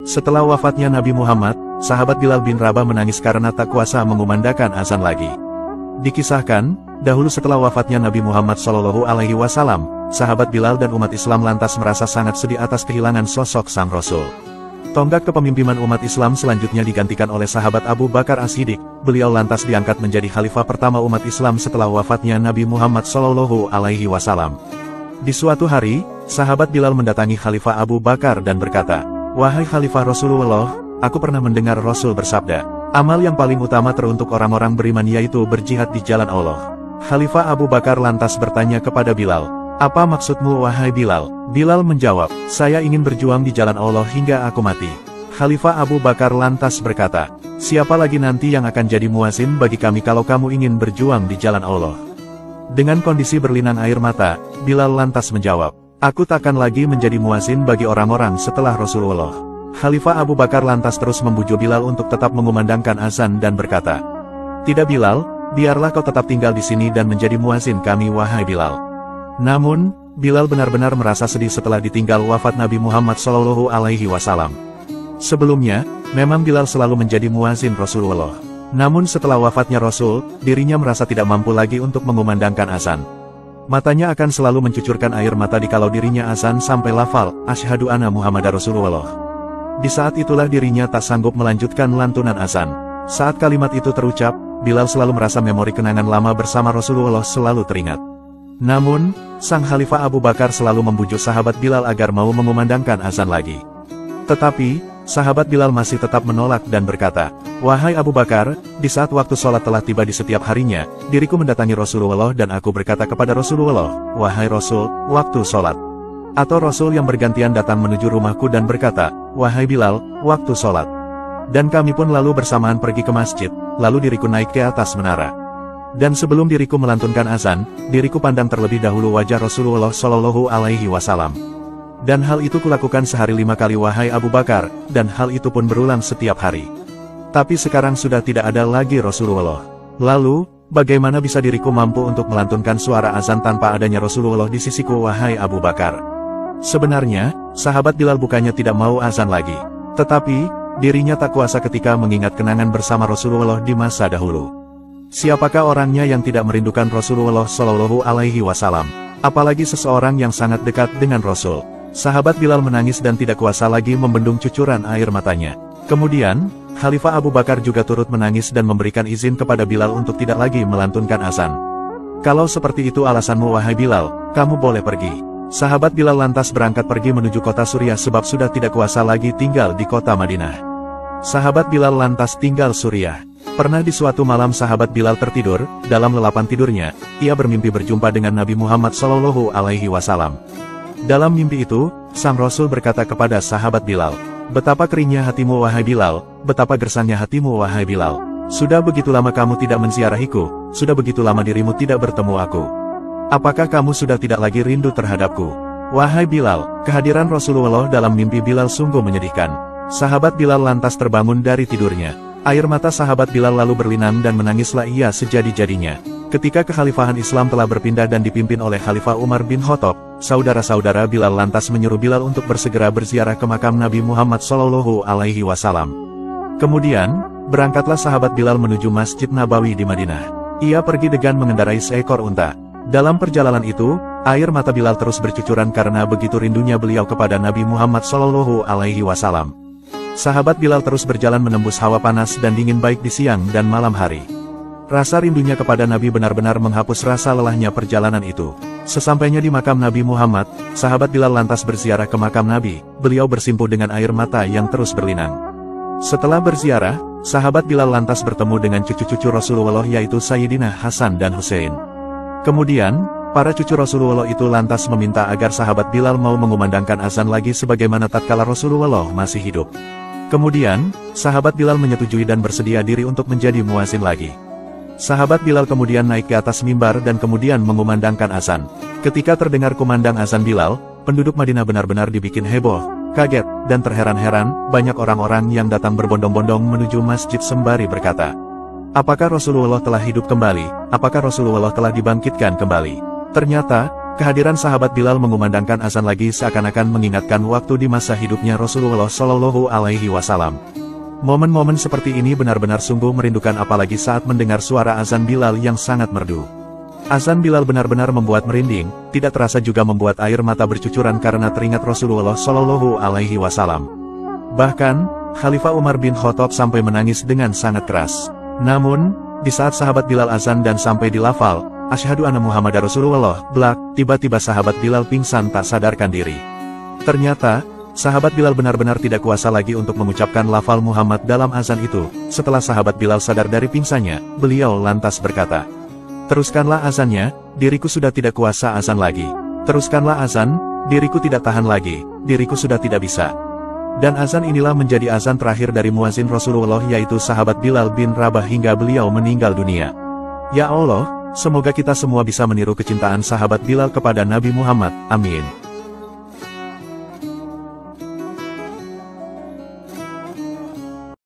Setelah wafatnya Nabi Muhammad, sahabat Bilal bin Rabah menangis karena tak kuasa mengumandangkan azan lagi. Dikisahkan, dahulu setelah wafatnya Nabi Muhammad SAW, sahabat Bilal dan umat Islam lantas merasa sangat sedih atas kehilangan sosok sang Rasul. Tonggak kepemimpinan umat Islam selanjutnya digantikan oleh sahabat Abu Bakar As-Siddiq. Beliau lantas diangkat menjadi khalifah pertama umat Islam setelah wafatnya Nabi Muhammad SAW. Di suatu hari, sahabat Bilal mendatangi Khalifah Abu Bakar dan berkata, "Wahai Khalifah Rasulullah, aku pernah mendengar Rasul bersabda, amal yang paling utama teruntuk orang-orang beriman yaitu berjihad di jalan Allah." Khalifah Abu Bakar lantas bertanya kepada Bilal, "Apa maksudmu wahai Bilal?" Bilal menjawab, "Saya ingin berjuang di jalan Allah hingga aku mati." Khalifah Abu Bakar lantas berkata, "Siapa lagi nanti yang akan jadi muazin bagi kami kalau kamu ingin berjuang di jalan Allah?" Dengan kondisi berlinang air mata, Bilal lantas menjawab, "Aku takkan lagi menjadi muazin bagi orang-orang setelah Rasulullah." Khalifah Abu Bakar lantas terus membujuk Bilal untuk tetap mengumandangkan azan dan berkata, "Tidak Bilal, biarlah kau tetap tinggal di sini dan menjadi muazin kami wahai Bilal." Namun, Bilal benar-benar merasa sedih setelah ditinggal wafat Nabi Muhammad SAW. Sebelumnya, memang Bilal selalu menjadi muazin Rasulullah. Namun setelah wafatnya Rasul, dirinya merasa tidak mampu lagi untuk mengumandangkan azan. Matanya akan selalu mencucurkan air mata dikalau dirinya azan sampai lafal, "Asyhadu anna Muhammadar Rasulullah." Di saat itulah dirinya tak sanggup melanjutkan lantunan azan. Saat kalimat itu terucap, Bilal selalu merasa memori kenangan lama bersama Rasulullah selalu teringat. Namun, sang Khalifah Abu Bakar selalu membujuk sahabat Bilal agar mau mengumandangkan azan lagi. Tetapi, sahabat Bilal masih tetap menolak dan berkata, "Wahai Abu Bakar, di saat waktu sholat telah tiba di setiap harinya, diriku mendatangi Rasulullah dan aku berkata kepada Rasulullah, 'Wahai Rasul, waktu sholat.' Atau Rasul yang bergantian datang menuju rumahku dan berkata, 'Wahai Bilal, waktu sholat.' Dan kami pun lalu bersamaan pergi ke masjid, lalu diriku naik ke atas menara. Dan sebelum diriku melantunkan azan, diriku pandang terlebih dahulu wajah Rasulullah SAW. Dan hal itu kulakukan sehari 5 kali wahai Abu Bakar, dan hal itu pun berulang setiap hari. Tapi sekarang sudah tidak ada lagi Rasulullah. Lalu, bagaimana bisa diriku mampu untuk melantunkan suara azan tanpa adanya Rasulullah di sisiku wahai Abu Bakar?" Sebenarnya, sahabat Bilal bukannya tidak mau azan lagi. Tetapi, dirinya tak kuasa ketika mengingat kenangan bersama Rasulullah di masa dahulu. Siapakah orangnya yang tidak merindukan Rasulullah SAW? Apalagi seseorang yang sangat dekat dengan Rasul. Sahabat Bilal menangis dan tidak kuasa lagi membendung cucuran air matanya. Kemudian, Khalifah Abu Bakar juga turut menangis dan memberikan izin kepada Bilal untuk tidak lagi melantunkan azan. "Kalau seperti itu alasanmu wahai Bilal, kamu boleh pergi." Sahabat Bilal lantas berangkat pergi menuju kota Suriah sebab sudah tidak kuasa lagi tinggal di kota Madinah. Sahabat Bilal lantas tinggal Suriah. Pernah di suatu malam sahabat Bilal tertidur, dalam lelapan tidurnya, ia bermimpi berjumpa dengan Nabi Muhammad SAW. Dalam mimpi itu, sang Rasul berkata kepada sahabat Bilal, "Betapa keringnya hatimu wahai Bilal, betapa gersangnya hatimu wahai Bilal. Sudah begitu lama kamu tidak menziarahiku, sudah begitu lama dirimu tidak bertemu aku. Apakah kamu sudah tidak lagi rindu terhadapku?" Wahai Bilal, kehadiran Rasulullah dalam mimpi Bilal sungguh menyedihkan. Sahabat Bilal lantas terbangun dari tidurnya. Air mata sahabat Bilal lalu berlinang dan menangislah ia sejadi-jadinya. Ketika kekhalifahan Islam telah berpindah dan dipimpin oleh Khalifah Umar bin Khattab, saudara-saudara Bilal lantas menyuruh Bilal untuk bersegera berziarah ke makam Nabi Muhammad SAW. Kemudian, berangkatlah sahabat Bilal menuju Masjid Nabawi di Madinah. Ia pergi dengan mengendarai seekor unta. Dalam perjalanan itu, air mata Bilal terus bercucuran karena begitu rindunya beliau kepada Nabi Muhammad SAW. Sahabat Bilal terus berjalan menembus hawa panas dan dingin baik di siang dan malam hari. Rasa rindunya kepada Nabi benar-benar menghapus rasa lelahnya perjalanan itu. Sesampainya di makam Nabi Muhammad, sahabat Bilal lantas berziarah ke makam Nabi. Beliau bersimpuh dengan air mata yang terus berlinang. Setelah berziarah, sahabat Bilal lantas bertemu dengan cucu-cucu Rasulullah yaitu Sayyidina Hasan dan Hussein. Kemudian, para cucu Rasulullah itu lantas meminta agar sahabat Bilal mau mengumandangkan azan lagi sebagaimana tatkala Rasulullah masih hidup. Kemudian, sahabat Bilal menyetujui dan bersedia diri untuk menjadi muazin lagi. Sahabat Bilal kemudian naik ke atas mimbar dan kemudian mengumandangkan azan. Ketika terdengar kumandang azan Bilal, penduduk Madinah benar-benar dibikin heboh, kaget, dan terheran-heran. Banyak orang-orang yang datang berbondong-bondong menuju masjid sembari berkata, "Apakah Rasulullah telah hidup kembali? Apakah Rasulullah telah dibangkitkan kembali?" Ternyata, Kehadiran sahabat Bilal mengumandangkan azan lagi seakan-akan mengingatkan waktu di masa hidupnya Rasulullah Shallallahu Alaihi Wasallam. Momen-momen seperti ini benar-benar sungguh merindukan, apalagi saat mendengar suara azan Bilal yang sangat merdu. Azan Bilal benar-benar membuat merinding, tidak terasa juga membuat air mata bercucuran karena teringat Rasulullah Shallallahu Alaihi Wasallam. Bahkan, Khalifah Umar bin Khattab sampai menangis dengan sangat keras. Namun, di saat sahabat Bilal azan dan sampai di lafal, "Asyhadu anna Muhammadar Rasulullah," blak, tiba-tiba sahabat Bilal pingsan tak sadarkan diri. Ternyata, sahabat Bilal benar-benar tidak kuasa lagi untuk mengucapkan lafal Muhammad dalam azan itu. Setelah sahabat Bilal sadar dari pingsannya, beliau lantas berkata, "Teruskanlah azannya, diriku sudah tidak kuasa azan lagi. Teruskanlah azan, diriku tidak tahan lagi, diriku sudah tidak bisa." Dan azan inilah menjadi azan terakhir dari muazin Rasulullah, yaitu sahabat Bilal bin Rabah, hingga beliau meninggal dunia. Ya Allah, semoga kita semua bisa meniru kecintaan sahabat Bilal kepada Nabi Muhammad. Amin.